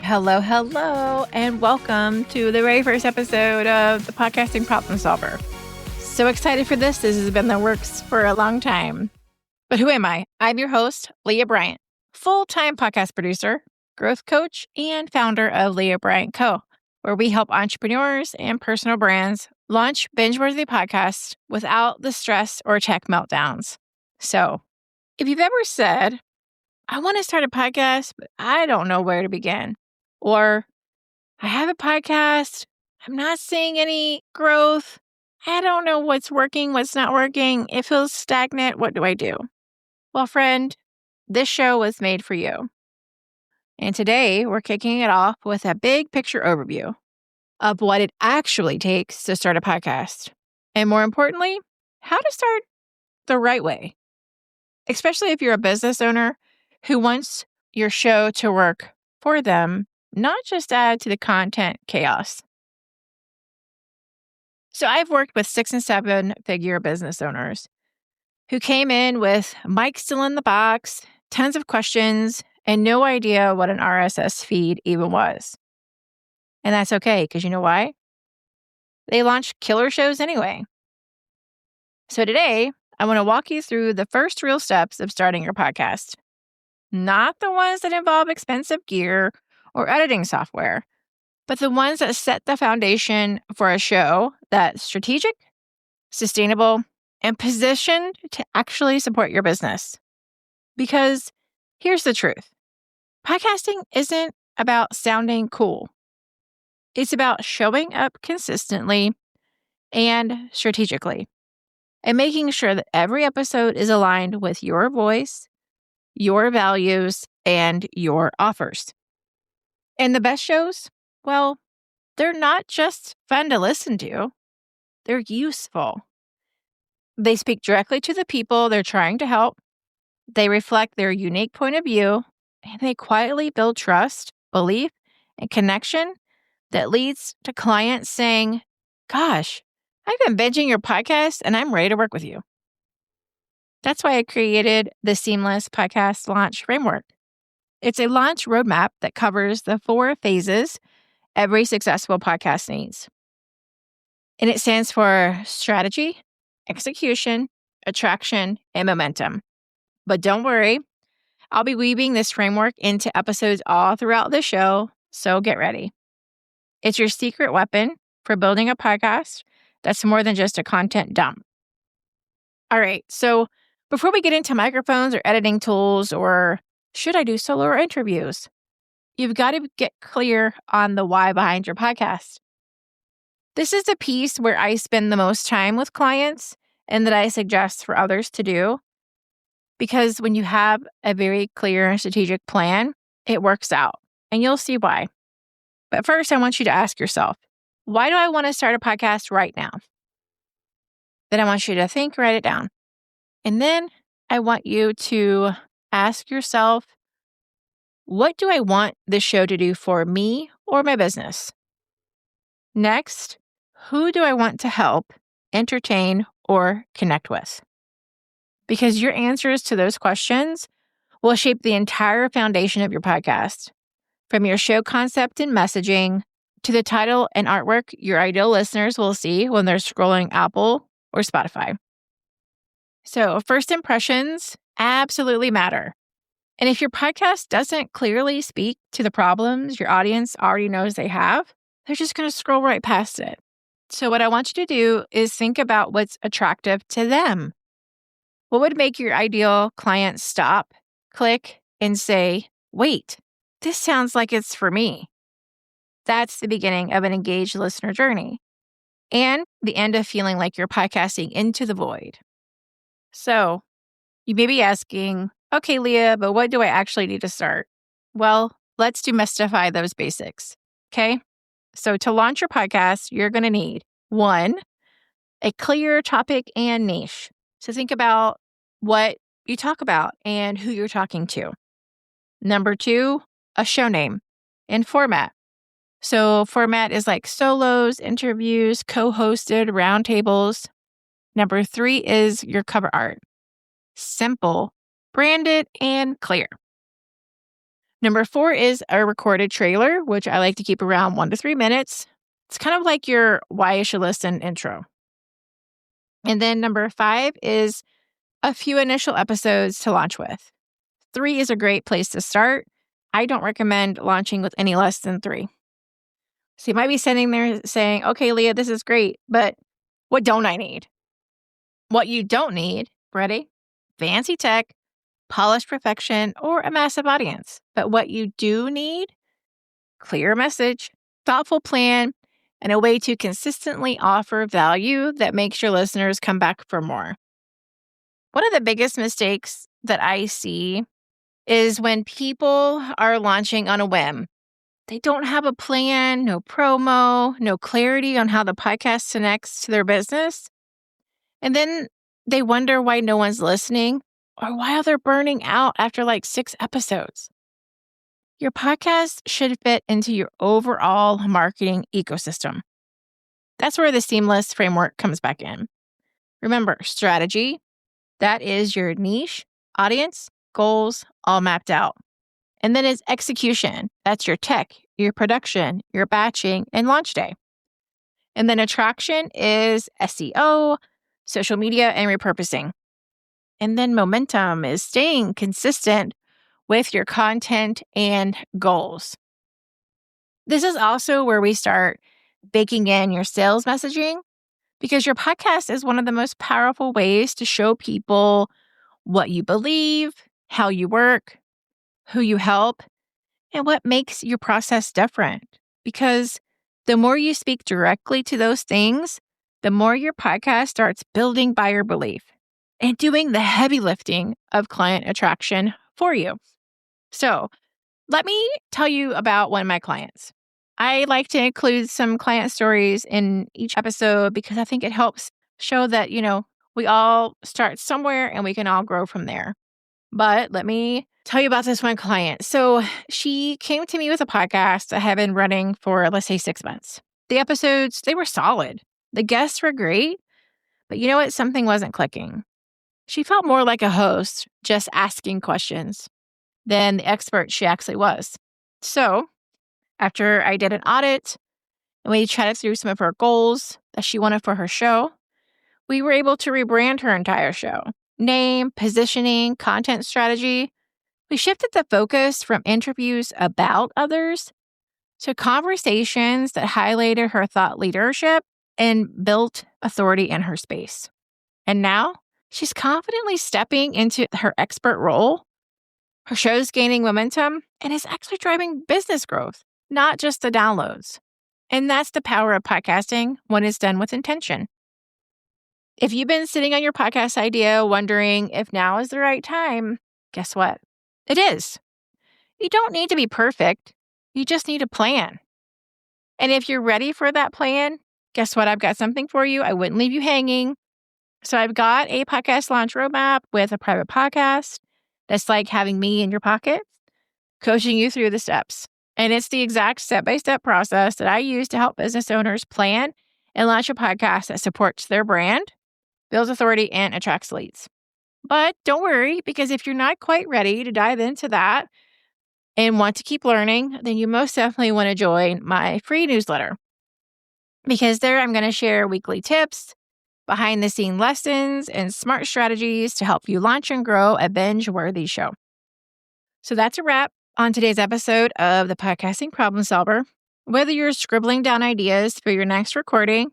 Hello, hello, and welcome to the very first episode of the Podcasting Problem Solver. So excited for this. This has been in the works for a long time. But who am I? I'm your host, Leah Bryant, full-time podcast producer, growth coach, and founder of Leah Bryant Co., where we help entrepreneurs and personal brands launch binge-worthy podcasts without the stress or tech meltdowns. So if you've ever said, I want to start a podcast, but I don't know where to begin, or I have a podcast, I'm not seeing any growth, I don't know what's working, what's not working, it feels stagnant, what do I do? Well, friend, this show was made for you. And today we're kicking it off with a big picture overview of what it actually takes to start a podcast. And more importantly, how to start the right way, especially if you're a business owner who wants your show to work for them, not just add to the content chaos. So I've worked with 6 and 7 figure business owners who came in with mic still in the box, tons of questions, and no idea what an RSS feed even was. And that's okay, because you know why? They launched killer shows anyway. So today, I want to walk you through the first real steps of starting your podcast. Not the ones that involve expensive gear or editing software, but the ones that set the foundation for a show that's strategic, sustainable, and positioned to actually support your business. Because here's the truth. Podcasting isn't about sounding cool. It's about showing up consistently and strategically and making sure that every episode is aligned with your voice, your values, and your offers. And the best shows, well, they're not just fun to listen to, they're useful. They speak directly to the people they're trying to help, they reflect their unique point of view, and they quietly build trust, belief, and connection that leads to clients saying, gosh, I've been binging your podcast and I'm ready to work with you. That's why I created the Seamless Podcast Launch Framework. It's a launch roadmap that covers the 4 phases every successful podcast needs. And it stands for strategy, execution, attraction, and momentum. But don't worry, I'll be weaving this framework into episodes all throughout the show, so get ready. It's your secret weapon for building a podcast that's more than just a content dump. All right, so before we get into microphones or editing tools, or should I do solo or interviews, you've got to get clear on the why behind your podcast. This is the piece where I spend the most time with clients and that I suggest for others to do. Because when you have a very clear and strategic plan, it works out, and you'll see why. But first, I want you to ask yourself, why do I want to start a podcast right now? Then I want you to think, write it down. And then I want you to ask yourself, what do I want this show to do for me or my business? Next, who do I want to help, entertain, or connect with? Because your answers to those questions will shape the entire foundation of your podcast, from your show concept and messaging to the title and artwork your ideal listeners will see when they're scrolling Apple or Spotify. So, first impressions absolutely matter. And if your podcast doesn't clearly speak to the problems your audience already knows they have, they're just going to scroll right past it. So, what I want you to do is think about what's attractive to them. What would make your ideal client stop, click, and say, wait, this sounds like it's for me? That's the beginning of an engaged listener journey and the end of feeling like you're podcasting into the void. So you may be asking, okay, Leah, but what do I actually need to start? Well, let's demystify those basics, okay? So to launch your podcast, you're going to need 1, a clear topic and niche. So think about what you talk about and who you're talking to. Number 2, a show name and format. So format is like solos, interviews, co-hosted, roundtables. Number 3 is your cover art. Simple, branded, and clear. Number 4 is a recorded trailer, which I like to keep around 1 to 3 minutes. It's kind of like your why you should listen intro. And then number 5 is a few initial episodes to launch with. 3 is a great place to start. I don't recommend launching with any less than 3. So you might be sitting there saying, okay, Leah, this is great, but what don't I need? What you don't need, ready? Fancy tech, polished perfection, or a massive audience. But what you do need, clear message, thoughtful plan, and a way to consistently offer value that makes your listeners come back for more. One of the biggest mistakes that I see is when people are launching on a whim. They don't have a plan, no promo, no clarity on how the podcast connects to their business. And then they wonder why no one's listening or why they're burning out after like 6 episodes. Your podcast should fit into your overall marketing ecosystem. That's where the seamless framework comes back in. Remember, strategy, that is your niche, audience, goals, all mapped out. And then is execution. That's your tech, your production, your batching, and launch day. And then attraction is SEO, social media, and repurposing. And then momentum is staying consistent with your content and goals. This is also where we start baking in your sales messaging, because your podcast is one of the most powerful ways to show people what you believe, how you work, who you help, and what makes your process different. Because the more you speak directly to those things, the more your podcast starts building buyer belief and doing the heavy lifting of client attraction for you. So let me tell you about one of my clients. I like to include some client stories in each episode because I think it helps show that, we all start somewhere and we can all grow from there. But let me tell you about this one client. So she came to me with a podcast I have been running for, let's say, 6 months. The episodes, they were solid. The guests were great, but you know what? Something wasn't clicking. She felt more like a host, just asking questions, than the expert she actually was. So after I did an audit and we chatted through some of her goals that she wanted for her show, we were able to rebrand her entire show. Name, positioning, content strategy. We shifted the focus from interviews about others to conversations that highlighted her thought leadership and built authority in her space. And now she's confidently stepping into her expert role. Her show's gaining momentum and is actually driving business growth, not just the downloads. And that's the power of podcasting when it's done with intention. If you've been sitting on your podcast idea wondering if now is the right time, guess what? It is. You don't need to be perfect. You just need a plan. And if you're ready for that plan, guess what? I've got something for you. I wouldn't leave you hanging. So I've got a podcast launch roadmap with a private podcast that's like having me in your pocket, coaching you through the steps. And it's the exact step-by-step process that I use to help business owners plan and launch a podcast that supports their brand, builds authority, and attracts leads. But don't worry, because if you're not quite ready to dive into that and want to keep learning, then you most definitely want to join my free newsletter. Because there I'm going to share weekly tips, behind-the-scene lessons, and smart strategies to help you launch and grow a binge-worthy show. So that's a wrap on today's episode of the Podcasting Problem Solver. Whether you're scribbling down ideas for your next recording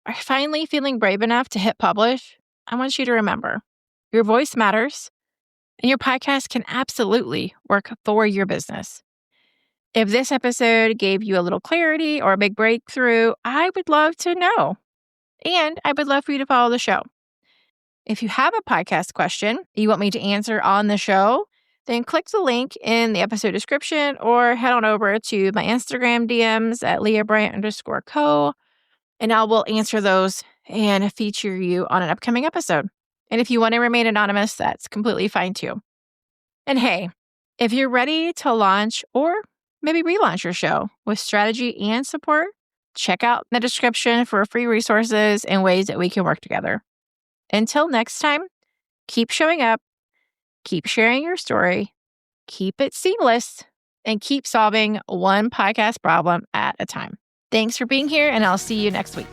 or finally feeling brave enough to hit publish, I want you to remember, your voice matters, and your podcast can absolutely work for your business. If this episode gave you a little clarity or a big breakthrough, I would love to know. And I would love for you to follow the show. If you have a podcast question you want me to answer on the show, then click the link in the episode description or head on over to my Instagram DMs at LeahBryant_co, and I will answer those and feature you on an upcoming episode. And if you want to remain anonymous, that's completely fine too. And hey, if you're ready to launch or maybe relaunch your show with strategy and support, check out the description for free resources and ways that we can work together. Until next time, keep showing up, keep sharing your story, keep it seamless, and keep solving one podcast problem at a time. Thanks for being here, and I'll see you next week.